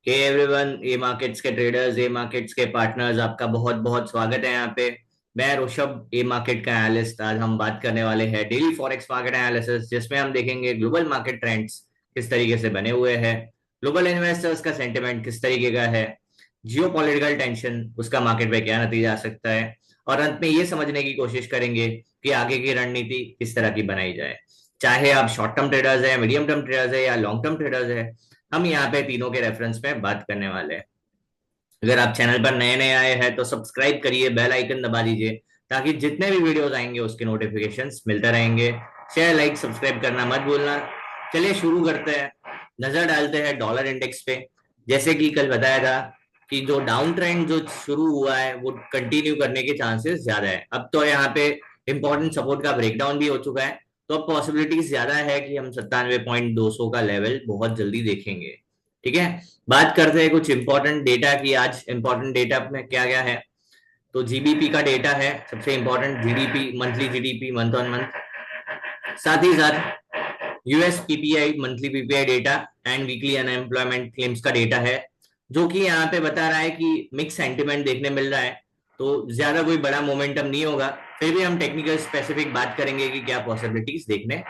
Hey everyone, ए markets के traders, ए markets के partners, आपका बहुत बहुत स्वागत है यहाँ पे। मैं ऋषभ, ए मार्केट का एनालिस्ट। आज हम बात करने वाले हैं डेली फॉरेक्स मार्केट एनालिसिस, जिसमें हम देखेंगे ग्लोबल मार्केट ट्रेंड्स किस तरीके से बने हुए हैं, ग्लोबल इन्वेस्टर्स का सेंटिमेंट किस तरीके का है, जियो पॉलिटिकल टेंशन उसका मार्केट पे क्या नतीजा आ सकता है, और अंत में ये समझने की कोशिश करेंगे कि आगे की रणनीति किस तरह की बनाई जाए। चाहे आप शॉर्ट टर्म ट्रेडर्स है, मीडियम टर्म ट्रेडर्स है या लॉन्ग टर्म ट्रेडर्स है, हम यहाँ पे तीनों के रेफरेंस में बात करने वाले हैं। अगर आप चैनल पर नए नए आए हैं तो सब्सक्राइब करिए, बेल आइकन दबा दीजिए, ताकि जितने भी वीडियोस आएंगे उसके नोटिफिकेशंस मिलते रहेंगे। शेयर लाइक सब्सक्राइब करना मत भूलना। चलिए शुरू करते हैं। नजर डालते हैं डॉलर इंडेक्स पे। जैसे कि कल बताया था कि जो डाउन ट्रेंड जो शुरू हुआ है वो कंटिन्यू करने के चांसेस ज्यादा है। अब तो यहाँ पे इंपॉर्टेंट सपोर्ट का ब्रेकडाउन भी हो चुका है, तो अब पॉसिबिलिटीज ज्यादा है कि हम 97.200 का लेवल बहुत जल्दी देखेंगे। ठीक है, बात करते हैं कुछ इंपॉर्टेंट डेटा की। आज इंपॉर्टेंट डेटा में क्या क्या है, तो जीबीपी का डेटा है सबसे important, GDP monthly, GDP month on month. साथ ही साथ US PPI monthly PPI data and weekly unemployment claims का डेटा है, जो कि यहाँ पे बता रहा है कि मिक्स सेंटिमेंट देखने मिल रहा है। तो ज्यादा कोई बड़ा मोमेंटम नहीं होगा, फिर भी हम टेक्निकल स्पेसिफिक बात करेंगे कि क्या पॉसिबिलिटीज देखने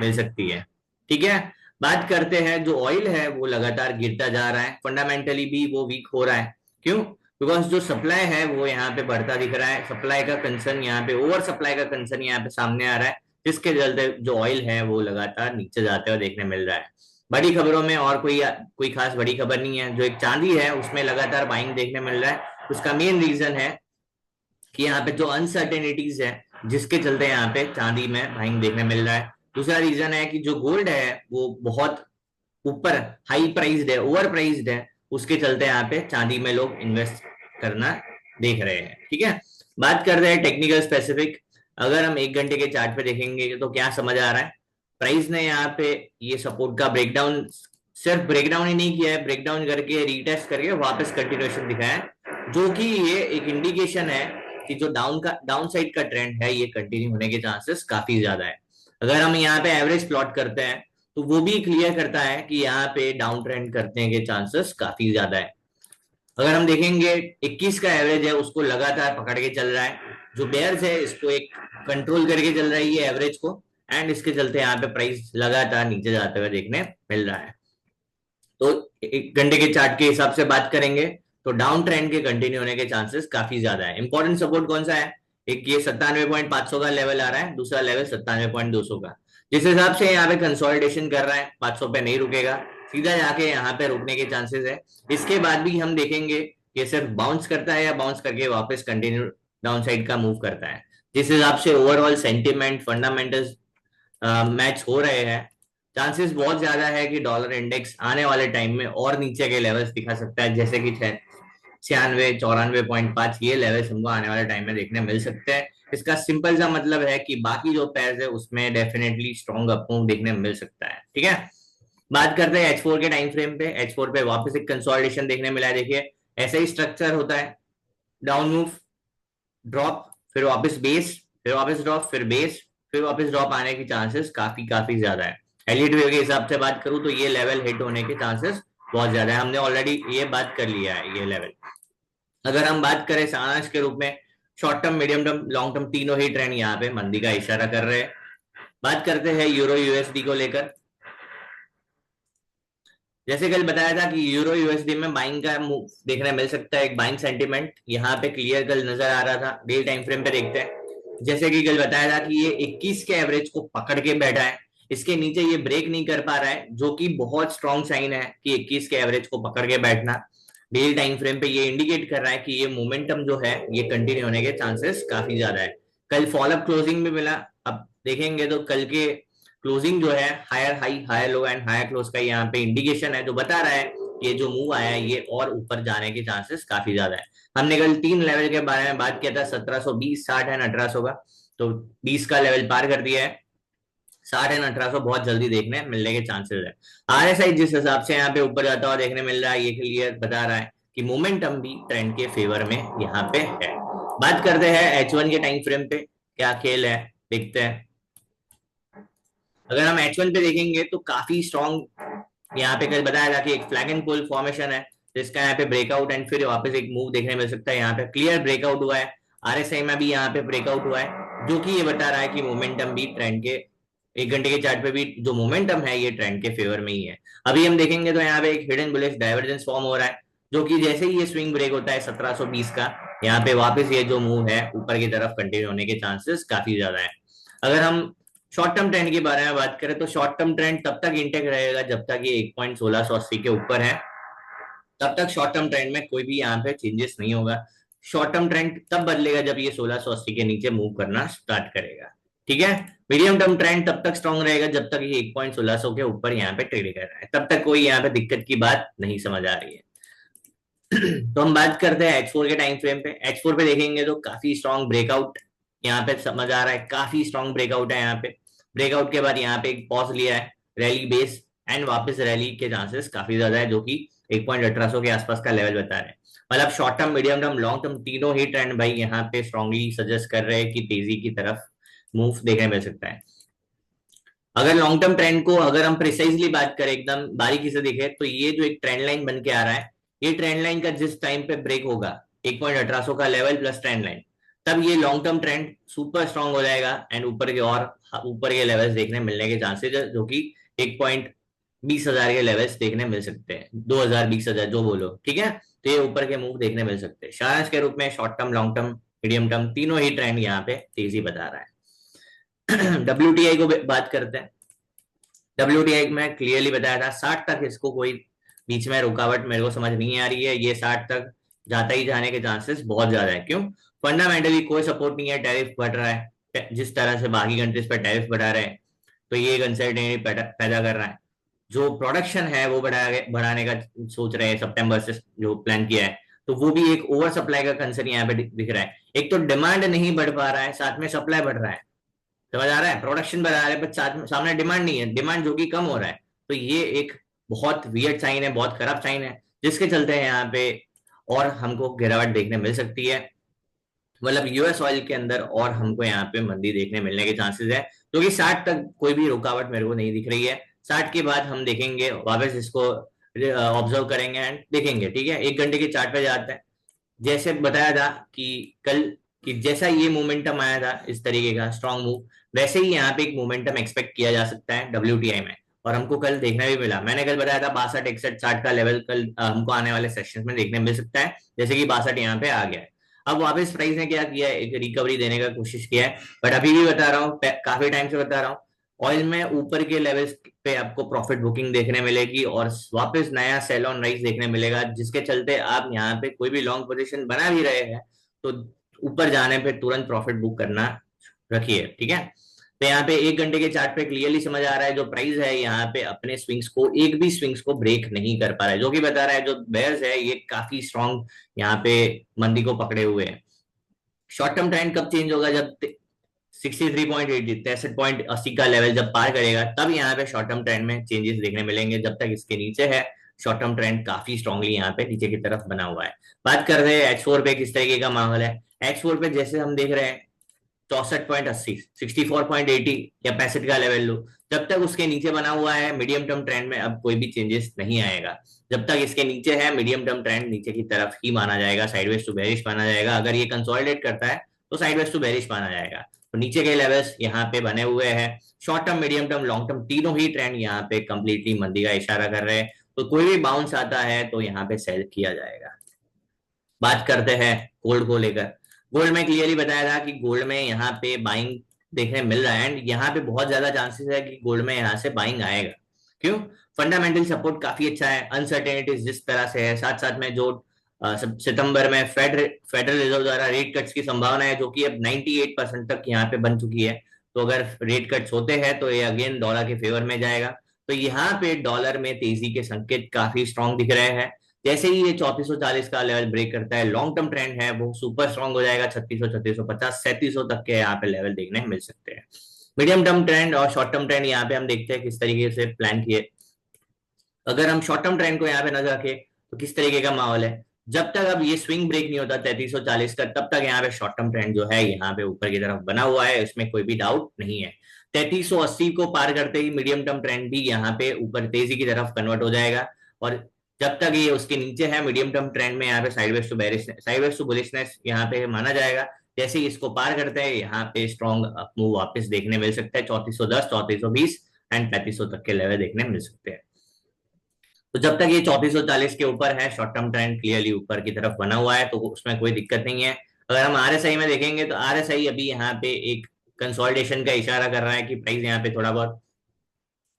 मिल सकती है। ठीक है, बात करते हैं। जो ऑयल है वो लगातार गिरता जा रहा है, फंडामेंटली भी वो वीक हो रहा है। क्यों? बिकॉज जो सप्लाई है वो यहाँ पे बढ़ता दिख रहा है। सप्लाई का कंसर्न यहाँ पे, ओवर सप्लाई का कंसर्न यहाँ पे सामने आ रहा है, जिसके चलते जो ऑयल है वो लगातार नीचे जाते हुए देखने मिल रहा है। बड़ी खबरों में और कोई खास बड़ी खबर नहीं है। जो एक चांदी है उसमें लगातार बाइंग देखने मिल रहा है। उसका मेन रीजन है कि यहाँ पे जो अनसर्टेनिटीज है, जिसके चलते यहाँ पे चांदी में बाइंग देखने मिल रहा है। दूसरा रीजन है कि जो गोल्ड है वो बहुत ऊपर हाई प्राइस्ड है, ओवर प्राइस्ड है, उसके चलते यहाँ पे चांदी में लोग इन्वेस्ट करना देख रहे हैं। ठीक है, बात कर रहे हैं टेक्निकल स्पेसिफिक। अगर हम एक घंटे के चार्ट पे देखेंगे तो क्या समझ आ रहा है, प्राइस ने यहाँ पे ये सपोर्ट का ब्रेकडाउन, सिर्फ ब्रेकडाउन ही नहीं किया है, ब्रेकडाउन करके रीटेस्ट करके वापस कंटिन्यूएशन दिखाया है, जो कि ये एक इंडिकेशन है कि जो डाउन साइड का ट्रेंड है ये कंटिन्यू होने के चांसेस काफी ज्यादा है। अगर हम यहाँ पे एवरेज प्लॉट करते हैं तो वो भी क्लियर करता है कि यहाँ पे डाउन ट्रेंड करने के चांसेस काफी ज्यादा है। अगर हम देखेंगे 21 का एवरेज है उसको लगातार पकड़ के चल रहा है, जो बेयर्स है इसको एक कंट्रोल करके चल रही है एवरेज को, एंड इसके चलते यहाँ पे प्राइस लगातार नीचे जाते हुए देखने मिल रहा है। तो एक घंटे के चार्ट के हिसाब से बात करेंगे तो डाउन ट्रेंड के कंटिन्यू होने के चांसेस काफी ज्यादा है। इंपॉर्टेंट सपोर्ट कौन सा है, एक ये 97.500 का लेवल आ रहा है, दूसरा लेवल 97.200 का। जिस हिसाब से यहाँ पे कंसोलिडेशन कर रहा है 500 पे नहीं रुकेगा, सीधा जाके यहाँ पे रुकने के चांसेस है। इसके बाद भी हम देखेंगे ये सिर्फ बाउंस करता है या बाउंस करके वापस कंटिन्यू डाउन साइड का मूव करता है। जिस हिसाब से ओवरऑल सेंटिमेंट फंडामेंटल्स मैच हो रहे हैं, चांसेस बहुत ज्यादा है कि डॉलर इंडेक्स आने वाले टाइम में और नीचे के लेवल्स दिखा सकता है, जैसे कि 96 94.5, ये लेवल्स हमको आने वाले टाइम में देखने मिल सकते हैं। इसका सिंपल सा मतलब है कि बाकी जो पेयर्स है उसमें डेफिनेटली स्ट्रॉन्ग अपमूव देखने मिल सकता है। ठीक है, बात करते हैं H4 के टाइम फ्रेम पे। H4 पे वापस एक कंसोलिडेशन देखने मिला है। देखिए ऐसा ही स्ट्रक्चर होता है, डाउन मूव, ड्रॉप, फिर वापस बेस, फिर वापस ड्रॉप, फिर बेस, फिर वापस ड्रॉप आने की चांसेस काफी काफी ज्यादा है। एलियट वेव के हिसाब से बात करूं तो ये लेवल हिट होने के चांसेस बहुत ज्यादा है, हमने ऑलरेडी ये बात कर लिया है ये लेवल। अगर हम बात करें सारांश के रूप में, short term, medium term, long term, तीनों ही ट्रेंड यहाँ पे मंदी का इशारा कर रहे हैं। बात करते हैं यूरो यूएसडी को लेकर। जैसे कल बताया था कि यूरो यूएसडी में बाइंग का मूव देखने मिल सकता है, एक बाइंग सेंटीमेंट यहाँ पे क्लियर कल नजर आ रहा था। डेली टाइम फ्रेम पे देखते हैं। जैसे कि कल बताया था कि ये 21 के एवरेज को पकड़ के बैठा है, इसके नीचे ये ब्रेक नहीं कर पा रहा है, जो कि बहुत स्ट्रॉन्ग साइन है कि 21 के एवरेज को पकड़ के बैठना। डेली टाइम फ्रेम पे ये इंडिकेट कर रहा है कि ये मोमेंटम जो है ये कंटिन्यू होने के चांसेस काफी ज्यादा है। कल फॉलोअप क्लोजिंग भी मिला। अब देखेंगे तो कल के क्लोजिंग जो है higher high, higher low and higher close का यहाँ पे इंडिकेशन है, जो बता रहा है कि ये जो मूव आया है ये और ऊपर जाने के चांसेस काफी ज्यादा है। हमने कल तीन लेवल के बारे में बात किया था, 1720, 60 एंड 1800 का। तो 20 का लेवल पार कर दिया है, 60 एंड 1800 बहुत जल्दी देखने मिलने के चांसेस है। आरएसआई जिस हिसाब से यहाँ पे ऊपर जाता हुआ देखने मिल रहा है, ये क्लियर बता रहा है कि मोमेंटम भी ट्रेंड के फेवर में यहाँ पे है। बात करते हैं H1 के टाइम फ्रेम पे क्या खेल है, देखते हैं। अगर हम H1 पे देखेंगे तो काफी स्ट्रॉन्ग, यहाँ पे कल बताया था कि एक फ्लैग एंड पुल फॉर्मेशन है, तो इसका यहाँ पे ब्रेकआउट एंड फिर वापस एक मूव देखने मिल सकता है। यहाँ पे क्लियर ब्रेकआउट हुआ है, आरएसआई में भी यहाँ पे ब्रेकआउट हुआ है, जो कि ये बता रहा है कि मोमेंटम भी ट्रेंड के, 1 घंटे के चार्ट पे भी जो मोमेंटम है ये ट्रेंड के फेवर में ही है। अभी हम देखेंगे तो यहाँ पे एक हिडन बुलिश डाइवर्जेंस फॉर्म हो रहा है, जो कि जैसे ही ये स्विंग ब्रेक होता है 1720 का, यहाँ पे वापस ये जो मूव है ऊपर की तरफ कंटिन्यू होने के चांसेस काफी ज्यादा है। अगर हम शॉर्ट टर्म ट्रेंड के बारे में बात करें तो शॉर्ट टर्म ट्रेंड तब तक इंटेक्ट रहेगा जब तक ये 1.1680 के ऊपर है, तब तक शॉर्ट टर्म ट्रेंड में कोई भी यहाँ पे चेंजेस नहीं होगा। शॉर्ट टर्म ट्रेंड तब बदलेगा जब ये 1680 के नीचे मूव करना स्टार्ट करेगा, ठीक है। मीडियम टर्म ट्रेंड तब तक स्ट्रॉन्ग रहेगा जब तक ये 1.1600 के ऊपर यहाँ पे ट्रेड कर रहा है, तब तक कोई यहाँ पे दिक्कत की बात नहीं समझ आ रही है। तो हम बात करते हैं H4 के टाइम फ्रेम पे। H4 पे देखेंगे तो काफी स्ट्रॉन्ग ब्रेकआउट यहाँ पे समझ आ रहा है, काफी स्ट्रॉन्ग ब्रेकआउट है। यहाँ पे ब्रेकआउट के बाद यहाँ पे एक पॉज लिया है, रैली बेस एंड वापस रैली के चांसेस काफी ज्यादा है, जो कि 1.1800 के आसपास का लेवल बता रहे हैं। मतलब short term, medium term, long term तीनों ही ट्रेंड भाई यहाँ पे स्ट्रांगली सजेस्ट कर रहे हैं कि तेजी की तरफ मूव देखने मिल सकता है। अगर लॉन्ग टर्म ट्रेंड को अगर हम प्रिसाइजली बात करें, एकदम बारीकी से देखें, तो ये जो एक ट्रेंड लाइन बन के आ रहा है, ये ट्रेंड लाइन का जिस टाइम पे ब्रेक होगा 1.1800 का लेवल प्लस ट्रेंड लाइन, तब ये long term trend super strong हो जाएगा एंड ऊपर के और ऊपर के लेवल्स देखने मिलने के चांसेस है, जो कि 1.20,000 के लेवल्स देखने मिल सकते हैं, 2000 20,000 जो बोलो, ठीक है। तो ये ऊपर के मूव देखने मिल सकते हैं। सारांश के रूप में short term, long term, medium term तीनों ही ट्रेंड यहाँ पे तेजी बता रहा है। WTI को बात करते हैं। WTI में क्लियरली बताया था 60 तक इसको कोई बीच में रुकावट मेरे को समझ नहीं आ रही है, ये 60 तक जाता ही जाने के चांसेस बहुत ज्यादा है। क्यों? फंडामेंटली कोई सपोर्ट नहीं है, टैरिफ बढ़ रहा है, जिस तरह से बाकी कंट्रीज पर टैरिफ बढ़ा रहे हैं, तो ये एक अनसर्टेनिटी पैदा कर रहा है। जो प्रोडक्शन है वो बढ़ाने का सोच रहे हैं सितंबर से, जो प्लान किया है, तो वो भी एक ओवर सप्लाई का कंसर्न यहाँ पे दिख रहा है। एक तो डिमांड नहीं बढ़ पा रहा है, साथ में सप्लाई बढ़ रहा है, समझ आ रहा है? प्रोडक्शन बढ़ा रहे हैं पर सामने डिमांड नहीं है, डिमांड जो कि कम हो रहा है, तो ये एक बहुत वियर्ड साइन है, बहुत खराब साइन है, जिसके चलते यहाँ पे और हमको गिरावट देखने मिल सकती है। मतलब यूएस ऑयल के अंदर और हमको यहाँ पे मंदी देखने मिलने के चांसेस है, क्योंकि 60 तक कोई भी रुकावट मेरे को नहीं दिख रही है। 60 के बाद हम देखेंगे, वापस इसको ऑब्जर्व करेंगे एंड देखेंगे, ठीक है। 1 घंटे के चार्ट पे जाते हैं। जैसे बताया था कि कल कि जैसा ये मोमेंटम आया था इस तरीके का स्ट्रॉन्ग मूव, वैसे ही यहाँ पे एक मोमेंटम एक्सपेक्ट किया जा सकता है WTI में, और हमको कल देखने भी मिला। मैंने कल बताया था 62 61 60 का लेवल कल हमको आने वाले सेशंस में देखने मिल सकता है, जैसे कि 62 यहाँ पे आ गया है। अब वापस प्राइस ने क्या किया है, एक रिकवरी देने का कोशिश किया है, बट अभी भी बता रहा हूँ, काफी टाइम से बता रहा हूँ, ऑयल में ऊपर के लेवल्स पे आपको प्रॉफिट बुकिंग देखने मिलेगी और वापस नया सेल ऑन राइज देखने मिलेगा, जिसके चलते आप यहाँ पे कोई भी लॉन्ग पोजीशन बना भी रहे हैं तो ऊपर जाने पे तुरंत प्रॉफिट बुक करना रखिए, ठीक है। तो यहाँ पे 1 घंटे के चार्ट पे क्लियरली समझ आ रहा है जो प्राइस है यहाँ पे अपने स्विंग्स को, एक भी स्विंग्स को ब्रेक नहीं कर पा रहा है, जो कि बता रहा है जो बेयर्स है ये काफी स्ट्रॉन्ग यहाँ पे मंदी को पकड़े हुए हैं। शॉर्ट टर्म ट्रेंड कब चेंज होगा? जब 63.80 63.80 का लेवल जब पार करेगा, तब यहाँ पे शॉर्ट टर्म ट्रेंड में चेंजेस देखने मिलेंगे। जब तक इसके नीचे है, शॉर्ट टर्म ट्रेंड काफी स्ट्रांगली यहाँ पे नीचे की तरफ बना हुआ है। बात कर रहे हैं H4 पे किस तरीके का माहौल है। H4 पे जैसे हम देख रहे हैं 64.80 64.80 या 65 का लेवल लो, जब तक उसके नीचे बना हुआ है मीडियम टर्म ट्रेंड में अब कोई भी चेंजेस नहीं आएगा। जब तक इसके नीचे है मीडियम टर्म ट्रेंड नीचे की तरफ ही माना जाएगा, साइडवेज टू बेरिश माना जाएगा। अगर ये कंसोलिडेट करता है तो साइडवेज टू बेरिश माना जाएगा। तो नीचे के लेवल्स यहाँ पे बने हुए हैं। Short term, medium term, long term तीनों ही ट्रेंड यहाँ पे कंप्लीटली मंदी का इशारा कर रहे हैं, तो कोई भी बाउंस आता है तो यहाँ पे सेल किया जाएगा। बात करते हैं गोल्ड को लेकर। गोल्ड में क्लियरली बताया था कि गोल्ड में यहाँ पे बाइंग देखने मिल रहा है एंड यहाँ पे बहुत ज्यादा चांसेस है कि गोल्ड में यहाँ से बाइंग आएगा। क्यों? फंडामेंटल सपोर्ट काफी अच्छा है, अनसर्टेनिटीज जिस तरह से है, साथ साथ में जो सितंबर में फेडरल रिजर्व द्वारा रेट कट्स की संभावना है, जो कि अब 98% तक यहाँ पे बन चुकी है। तो अगर रेट कट्स होते हैं तो ये अगेन डॉलर के फेवर में जाएगा। तो यहाँ पे डॉलर में तेजी के संकेत काफी स्ट्रॉन्ग दिख रहे हैं। जैसे ही ये 3440 का लेवल ब्रेक करता है, लॉन्ग टर्म ट्रेंड है वो सुपर स्ट्रॉन्ग हो जाएगा। 3600 3650 3700 तक के यहाँ पे लेवल देखने मिल सकते हैं। मीडियम टर्म ट्रेंड और शॉर्ट टर्म ट्रेंड यहाँ पे हम देखते हैं किस तरीके से प्लान किए। अगर हम शॉर्ट टर्म ट्रेंड को यहाँ पे नजर रखें तो किस तरीके का माहौल है, जब तक अब ये स्विंग ब्रेक नहीं होता 3340 का, तब तक यहाँ पे शॉर्ट टर्म ट्रेंड जो है यहाँ पे ऊपर की तरफ बना हुआ है, इसमें कोई भी डाउट नहीं है। 3380 को पार करते ही मीडियम टर्म ट्रेंड भी यहाँ पे ऊपर तेजी की तरफ कन्वर्ट हो जाएगा और जब तक ये उसके नीचे है मीडियम टर्म ट्रेंड में यहाँ पे साइडवेज टू बुलिशनेस यहाँ पे माना जाएगा। जैसे ही इसको पार करते हैं यहाँ पे स्ट्रॉन्ग मूव वापस देखने मिल सकता है 3410, 3420 एंड 3500 तक के लेवल देखने मिल सकते हैं। तो जब तक ये 3440 के ऊपर है, शॉर्ट टर्म ट्रेंड क्लियरली ऊपर की तरफ बना हुआ है, तो उसमें कोई दिक्कत नहीं है। अगर हम आरएसआई में देखेंगे तो आरएसआई अभी यहाँ पे एक कंसोलिडेशन का इशारा कर रहा है कि प्राइस यहाँ पे थोड़ा बहुत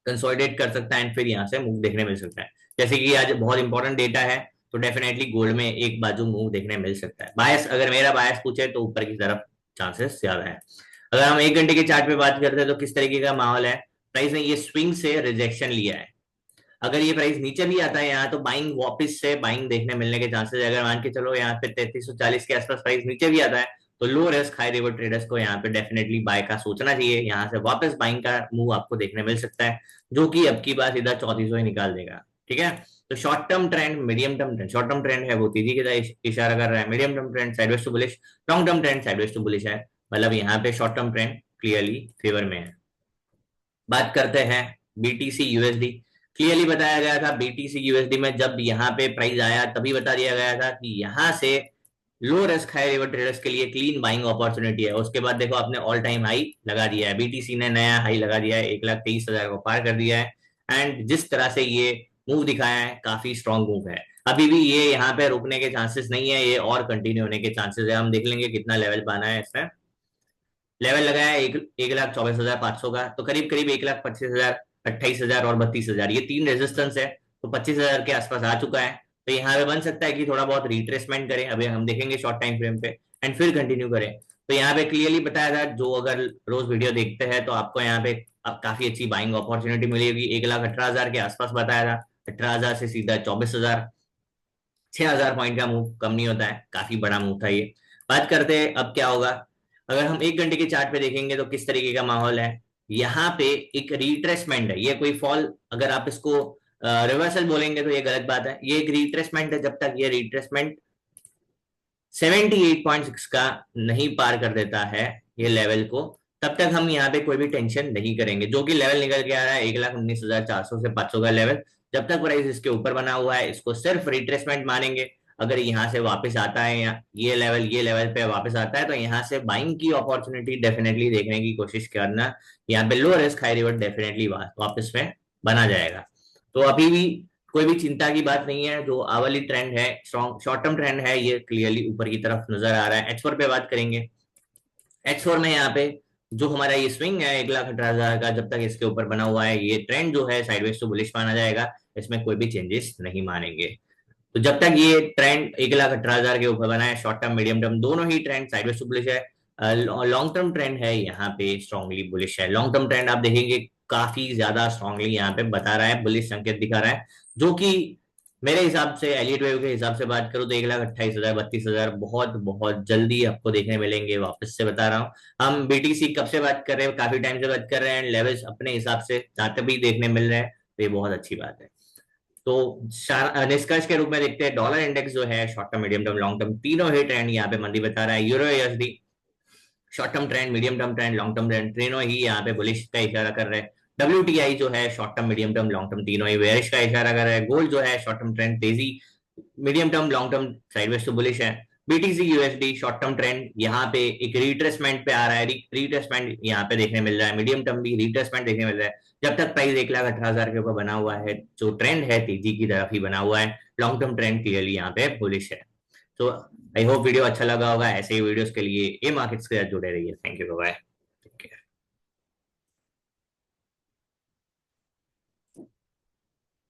कंसोलिडेट कर सकता है एंड फिर यहाँ से मूव देखने मिल सकता है। जैसे कि आज बहुत इंपॉर्टेंट डेटा है, तो डेफिनेटली गोल्ड में एक बाजू मूव देखने मिल सकता है। बायस, अगर मेरा बायस पूछे तो ऊपर की तरफ चांसेस ज्यादा है। अगर हम 1 घंटे के चार्ट पे बात करते हैं तो किस तरीके का माहौल है, प्राइस ने ये स्विंग से रिजेक्शन लिया है। अगर ये प्राइस नीचे भी आता है यहाँ, तो बाइंग वापस से बाइंग देखने मिलने के चांसेस है। अगर मान के चलो यहाँ पे 3340 के आसपास प्राइस नीचे भी आता है, तो low risk high reward traders को यहाँ पे डेफिनेटली बाय का सोचना चाहिए। यहाँ से वापस बाइंग का मूव आपको देखने मिल सकता है, जो कि अब की बार सीधा 3400 ही निकाल देगा। ठीक है, तो short term trend, medium term trend, short term trend है वो तेजी की तरफ इशारा कर रहा है, medium term trend sideways to bullish, long term trend sideways to bullish है। मतलब यहाँ पे short term trend clearly favour में है। बात करते हैं बीटीसी यूएसडी। क्लियरली बताया गया था बीटीसी यूएसडी में, जब यहाँ पे प्राइस आया तभी बता दिया गया था कि यहाँ से low risk high reward traders के लिए क्लीन बाइंग अपॉर्चुनिटी है। उसके बाद देखो आपने ऑल टाइम हाई लगा दिया है, बीटीसी ने नया हाई लगा दिया है, 1,23,000 को पार कर दिया है। एंड जिस तरह से ये मूव दिखाया है, काफी स्ट्रॉन्ग मूव है। अभी भी ये यहाँ पे रुकने के चांसेस नहीं है, ये और कंटिन्यू होने के चांसेस है। हम देख लेंगे कितना लेवल पाना है इसमें। लेवल लगाया है 1,24,500 का, तो करीब करीब 1,25,000, 28,000 और 32,000, ये तीन रेजिस्टेंस है, तो 25,000 के आसपास आ चुका है। तो यहाँ पे बन सकता है कि थोड़ा बहुत रिट्रेसमेंट करें, अभी हम देखेंगे शॉर्ट टाइम फ्रेम पे, एंड फिर कंटिन्यू करें। तो यहाँ पे क्लियरली बताया था, जो अगर रोज वीडियो देखते हैं तो आपको यहाँ पे काफी अच्छी बाइंग अपॉर्चुनिटी मिलेगी। 1,18,000 के आसपास बताया था, 18,000 से सीधा 24,000, 6,000 पॉइंट का मूव कम नहीं होता है, काफी बड़ा मूव था ये। बात करते हैं अब क्या होगा। अगर हम 1 घंटे के चार्ट पे देखेंगे तो किस तरीके का माहौल है। यहाँ पे एक रिट्रेसमेंट है, ये कोई फॉल, अगर आप इसको रिवर्सल बोलेंगे तो ये गलत बात है। ये एक रिट्रेसमेंट है, जब तक ये रिट्रेसमेंट 78.6 का नहीं पार कर देता है ये लेवल को, तब तक हम यहाँ पे कोई भी टेंशन नहीं करेंगे। जो कि लेवल निकल के आ रहा है 1,19,400 से 500 का लेवल, जब तक प्राइस इसके ऊपर बना हुआ है इसको सिर्फ रिट्रेसमेंट मानेंगे। अगर यहाँ से वापस आता है या ये लेवल पे वापस आता है, तो यहाँ से बाइंग की अपॉर्चुनिटी डेफिनेटली देखने की कोशिश करना। यहाँ पे low risk high reward definitely वापस में बना जाएगा। तो अभी भी कोई भी चिंता की बात नहीं है। जो आवली ट्रेंड है, स्ट्रॉन्ग शॉर्ट टर्म ट्रेंड है, ये क्लियरली ऊपर की तरफ नजर आ रहा है। H4 पे बात करेंगे। H4 में यहाँ पे जो हमारा ये स्विंग है 1,18,000 का, जब तक इसके ऊपर बना हुआ है, ये ट्रेंड जो है साइडवेज टू बुलिश माना जाएगा, इसमें कोई भी चेंजेस नहीं मानेंगे। तो जब तक ये ट्रेंड 1,18,000 के ऊपर बना है, शॉर्ट टर्म मीडियम टर्म दोनों ही ट्रेंड साइडवेज टू बुलिश है। लॉन्ग टर्म ट्रेंड है यहाँ पे स्ट्रांगली बुलिश है। लॉन्ग टर्म ट्रेंड आप देखेंगे काफी ज्यादा स्ट्रांगली यहाँ पे बता रहा है, बुलिश संकेत दिखा रहा है, जो कि मेरे हिसाब से एलियट वेव के हिसाब से बात करूं तो 1,28,000, 32,000 बहुत बहुत जल्दी आपको देखने मिलेंगे। वापस से बता रहा हूँ, हम बीटीसी कब से बात कर रहे हैं, काफी टाइम से बात कर रहे हैं, लेवल्स अपने हिसाब से जहां तक भी देखने मिल रहे हैं, तो ये बहुत अच्छी बात है। तो निष्कर्ष के रूप में देखते हैं, डॉलर इंडेक्स जो है short term medium term long term तीनों ही ट्रेंड यहाँ पे मंदी बता रहा है। Euro USD short term trend, medium term trend, long term trend तीनों ही यहाँ पे बुलिश का इशारा कर रहे हैं। WTI जो है short term medium term long term तीनों ही बेयरिश का इशारा कर रहा है। गोल्ड जो है शॉर्ट टर्म ट्रेंड तेजी, medium term long term sideways to bullish है। BTC USD short term trend यहाँ पे एक रिट्रेसमेंट पे आ रहा है, रिट्रेसमेंट यहाँ पे देखने मिल रहा है, मीडियम टर्म भी रिट्रेसमेंट देखने मिल रहा है। जब तक प्राइस 1,18,000 के ऊपर बना हुआ है, जो ट्रेंड है तेजी की तरफ ही बना हुआ है, लॉन्ग टर्म ट्रेंड क्लियरली यहाँ पे बुलिश है। तो आई होप वीडियो अच्छा लगा होगा। ऐसे ही वीडियोस के लिए ए मार्केट्स के साथ जुड़े रहिए। Thank you, bye.